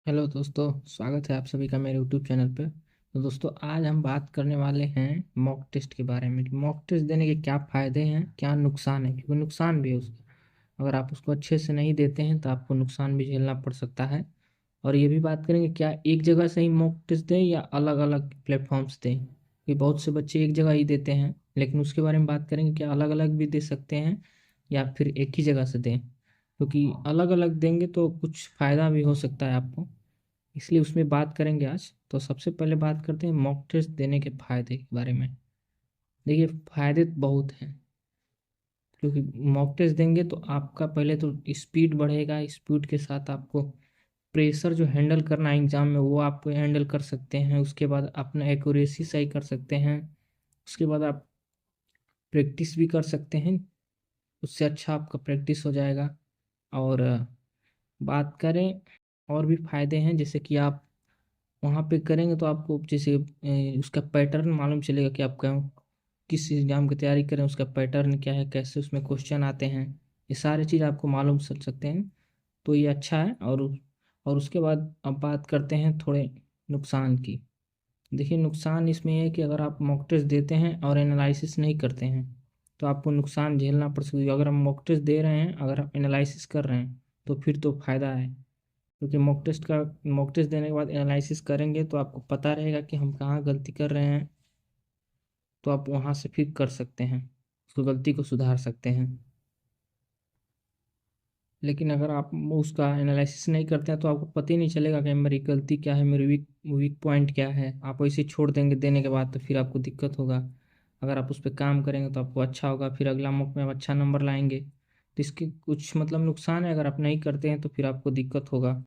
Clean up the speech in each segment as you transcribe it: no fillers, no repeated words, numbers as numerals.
Hello दोस्तों, स्वागत है आप सभी का मेरे यूट्यूब चैनल पे। तो दोस्तों, आज हम बात करने वाले हैं मॉक टेस्ट के बारे में कि मॉक टेस्ट देने के क्या फ़ायदे हैं, क्या नुकसान है, क्योंकि नुकसान भी है उसका। अगर आप उसको अच्छे से नहीं देते हैं तो आपको नुकसान भी झेलना पड़ सकता है। और ये भी बात करेंगे क्या एक जगह से ही मॉक टेस्ट दें या अलग अलग प्लेटफॉर्म्स दें, कि बहुत से बच्चे एक जगह ही देते हैं, लेकिन उसके बारे में बात करेंगे क्या अलग अलग भी दे सकते हैं या फिर एक ही जगह से दें, क्योंकि अलग अलग देंगे तो कुछ फ़ायदा भी हो सकता है आपको, इसलिए उसमें बात करेंगे आज। तो सबसे पहले बात करते हैं मॉक टेस्ट देने के फायदे के बारे में। देखिए, फायदे तो बहुत हैं, क्योंकि मॉक टेस्ट देंगे तो आपका पहले तो स्पीड बढ़ेगा, स्पीड के साथ आपको प्रेशर जो हैंडल करना है एग्जाम में वो आप हैंडल कर सकते हैं। उसके बाद अपना एक्यूरेसी सही कर सकते हैं। उसके बाद आप प्रैक्टिस भी कर सकते हैं, उससे अच्छा आपका प्रैक्टिस हो जाएगा। और बात करें और भी फायदे हैं, जैसे कि आप वहाँ पे करेंगे तो आपको जैसे उसका पैटर्न मालूम चलेगा कि आप किस एग्जाम की तैयारी करें, उसका पैटर्न क्या है, कैसे उसमें क्वेश्चन आते हैं, ये सारी चीज़ आपको मालूम चल सकते हैं। तो ये अच्छा है। और उसके बाद अब बात करते हैं थोड़े नुकसान की। देखिए, नुकसान इसमें ये है कि अगर आप मॉक टेस्ट देते हैं और एनालिसिस नहीं करते हैं तो आपको नुकसान झेलना पड़ सकता है। अगर हम मॉक टेस्ट दे रहे हैं, अगर आप एनालिसिस कर रहे हैं तो फिर तो फायदा है, क्योंकि मॉक टेस्ट देने के बाद एनालिसिस करेंगे तो आपको पता रहेगा कि हम कहाँ गलती कर रहे हैं, तो आप वहाँ से फिर कर सकते हैं, उसको गलती को सुधार सकते हैं। लेकिन अगर आप उसका एनालिसिस नहीं करते हैं तो आपको पता ही नहीं चलेगा कि मेरी गलती क्या है, मेरी वीक वीक पॉइंट क्या है। आप ऐसे ही छोड़ देंगे देने के बाद तो फिर आपको दिक्कत होगा। अगर आप उस पर काम करेंगे तो आपको अच्छा होगा, फिर अगला मॉक में आप अच्छा नंबर लाएंगे। तो इसके कुछ मतलब नुकसान है, अगर आप नहीं करते हैं तो फिर आपको दिक्कत होगा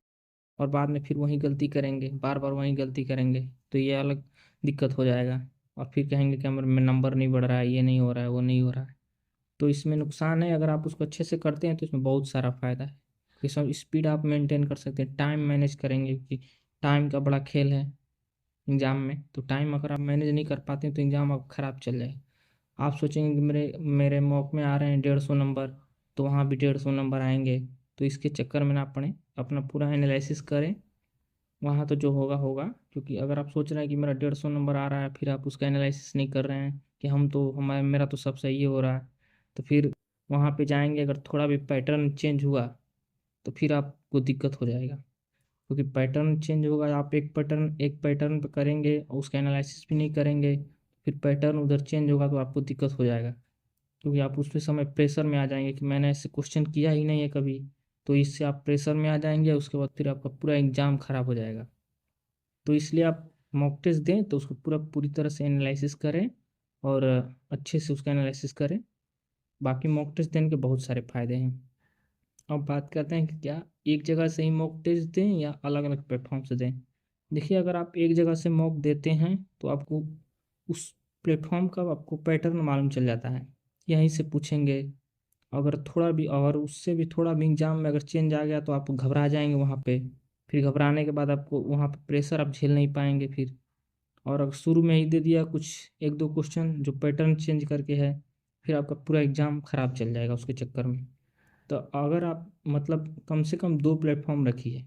और बाद में फिर वही गलती करेंगे, बार बार वही गलती करेंगे, तो ये अलग दिक्कत हो जाएगा। और फिर कहेंगे कि हमारे में नंबर नहीं बढ़ रहा है, ये नहीं हो रहा है, वो नहीं हो रहा है। तो इसमें नुकसान है। अगर आप उसको अच्छे से करते हैं तो इसमें बहुत सारा फ़ायदा है कि सब स्पीड आप मेंटेन कर सकते हैं, टाइम मैनेज करेंगे, कि टाइम का बड़ा खेल है एग्ज़ाम में। तो टाइम अगर आप मैनेज नहीं कर पाते हैं तो एग्ज़ाम आप ख़राब चल जाएगा। आप सोचेंगे कि मेरे मेरे मॉक में आ रहे हैं 150 नंबर, तो वहाँ भी 150 नंबर आएंगे। तो इसके चक्कर में ना पड़े, अपना पूरा एनालिसिस करें, वहाँ तो जो होगा होगा। क्योंकि अगर आप सोच रहे हैं कि मेरा 150 नंबर आ रहा है, फिर आप उसका एनालिसिस नहीं कर रहे हैं कि हमारा मेरा तो सब सही हो रहा है, तो फिर वहाँ पे जाएंगे, अगर थोड़ा भी पैटर्न चेंज हुआ तो फिर आपको दिक्कत हो जाएगा। क्योंकि पैटर्न चेंज होगा, आप एक पैटर्न पे करेंगे और उसका एनालिसिस भी नहीं करेंगे, फिर पैटर्न उधर चेंज होगा तो आपको दिक्कत हो जाएगा। क्योंकि आप उस पे समय प्रेशर में आ जाएंगे कि मैंने ऐसे क्वेश्चन किया ही नहीं है कभी, तो इससे आप प्रेशर में आ जाएंगे, उसके बाद फिर आपका पूरा एग्जाम खराब हो जाएगा। तो इसलिए आप मॉक टेस्ट दें तो उसको पूरी तरह से एनालिसिस करें और अच्छे से उसका एनालिसिस करें। बाकी मॉक टेस्ट देने के बहुत सारे फायदे हैं। अब बात करते हैं कि क्या एक जगह से ही मॉक टेस्ट दें या अलग अलग प्लेटफॉर्म से दें। देखिए, अगर आप एक जगह से मॉक देते हैं तो आपको उस प्लेटफॉर्म का आपको पैटर्न मालूम चल जाता है, यहीं से पूछेंगे। अगर उससे भी थोड़ा भी एग्जाम में अगर चेंज आ गया तो आप घबरा जाएंगे वहाँ पे। फिर घबराने के बाद आपको वहाँ पे प्रेशर आप झेल नहीं पाएंगे फिर। और अगर शुरू में ही दे दिया कुछ एक दो क्वेश्चन जो पैटर्न चेंज करके है, फिर आपका पूरा एग्जाम खराब चल जाएगा उसके चक्कर में। तो अगर आप मतलब कम से कम दो प्लेटफॉर्म रखिए,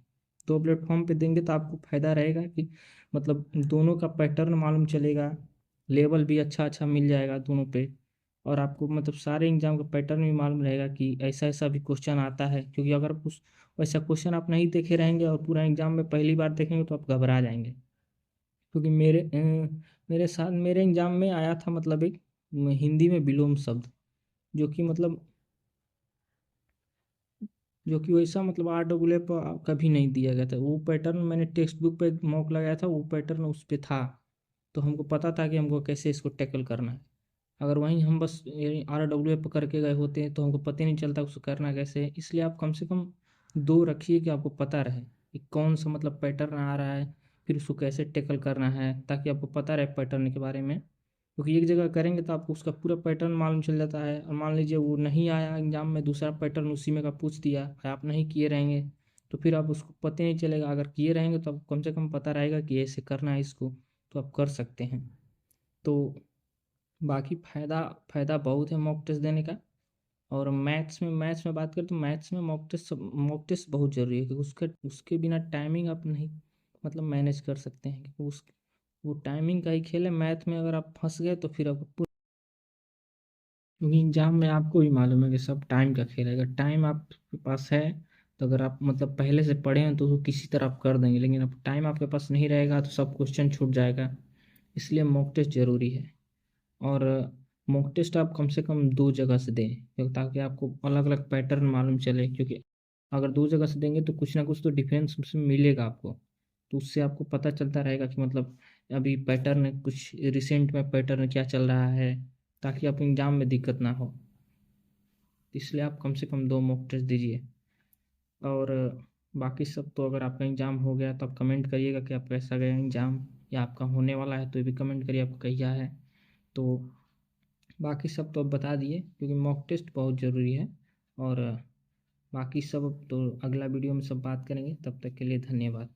दो प्लेटफॉर्म पे देंगे तो आपको फायदा रहेगा कि मतलब दोनों का पैटर्न मालूम चलेगा, लेवल भी अच्छा अच्छा मिल जाएगा दोनों पे। और आपको मतलब सारे एग्जाम का पैटर्न भी मालूम रहेगा कि ऐसा ऐसा भी क्वेश्चन आता है। क्योंकि अगर उस वैसा क्वेश्चन आप नहीं देखे रहेंगे और पूरा एग्जाम में पहली बार देखेंगे तो आप घबरा जाएंगे। क्योंकि मेरे साथ मेरे एग्जाम में आया था मतलब एक हिंदी में विलोम शब्द, जो कि मतलब जो कि वैसा मतलब RAA पर कभी नहीं दिया गया था। वो पैटर्न मैंने टेक्स्ट बुक पे मॉक लगाया था, वो पैटर्न उस पे था। तो हमको पता था कि हमको कैसे इसको टैकल करना है। अगर वहीं हम बस RAA पर करके गए होते हैं तो हमको पता ही नहीं चलता उसको करना कैसे है। इसलिए आप कम से कम दो रखिए कि आपको पता रहे कि कौन सा मतलब पैटर्न आ रहा है, फिर उसको कैसे टैकल करना है, ताकि आपको पता रहे पैटर्न के बारे में। क्योंकि एक जगह करेंगे तो आपको उसका पूरा पैटर्न मालूम चल जाता है, और मान लीजिए वो नहीं आया एग्जाम में, दूसरा पैटर्न उसी में का पूछ दिया और आप नहीं किए रहेंगे, तो फिर आप उसको पता नहीं चलेगा। अगर किए रहेंगे तो आपको कम से कम पता रहेगा कि ऐसे करना है इसको, तो आप कर सकते हैं। तो बाकी फ़ायदा फ़ायदा बहुत है मॉक टेस्ट देने का। और मैथ्स में बात करें तो मैथ्स में मॉक टेस्ट बहुत ज़रूरी है, क्योंकि उसके उसके बिना टाइमिंग आप नहीं मतलब मैनेज कर सकते हैं, क्योंकि उस वो टाइमिंग का ही खेल है। मैथ में अगर आप फंस गए तो फिर आपको क्योंकि एग्जाम में आपको भी मालूम है कि सब टाइम का खेल है। अगर टाइम आपके पास है तो अगर आप मतलब पहले से पढ़े हैं तो वो किसी तरह आप कर देंगे, लेकिन अब टाइम आपके पास नहीं रहेगा तो सब क्वेश्चन छूट जाएगा। इसलिए मॉक टेस्ट ज़रूरी है। और मॉक टेस्ट आप कम से कम 2 जगह से दें, ताकि आपको अलग अलग पैटर्न मालूम चले, क्योंकि अगर 2 जगह से देंगे तो कुछ ना कुछ तो डिफरेंस उसमें मिलेगा आपको। तो उससे आपको पता चलता रहेगा कि मतलब अभी पैटर्न कुछ रिसेंट में पैटर्न क्या चल रहा है, ताकि आप एग्जाम में दिक्कत ना हो। इसलिए आप कम से कम 2 मॉक टेस्ट दीजिए। और बाकी सब तो अगर आपका एग्ज़ाम हो गया तो आप कमेंट करिएगा कि आप कैसा गया एग्ज़ाम, या आपका होने वाला है तो ये भी कमेंट करिए आपका कैसा है। तो बाकी सब तो अब बता दिए, क्योंकि मॉक टेस्ट बहुत ज़रूरी है। और बाकी सब तो अगला वीडियो में सब बात करेंगे। तब तक के लिए धन्यवाद।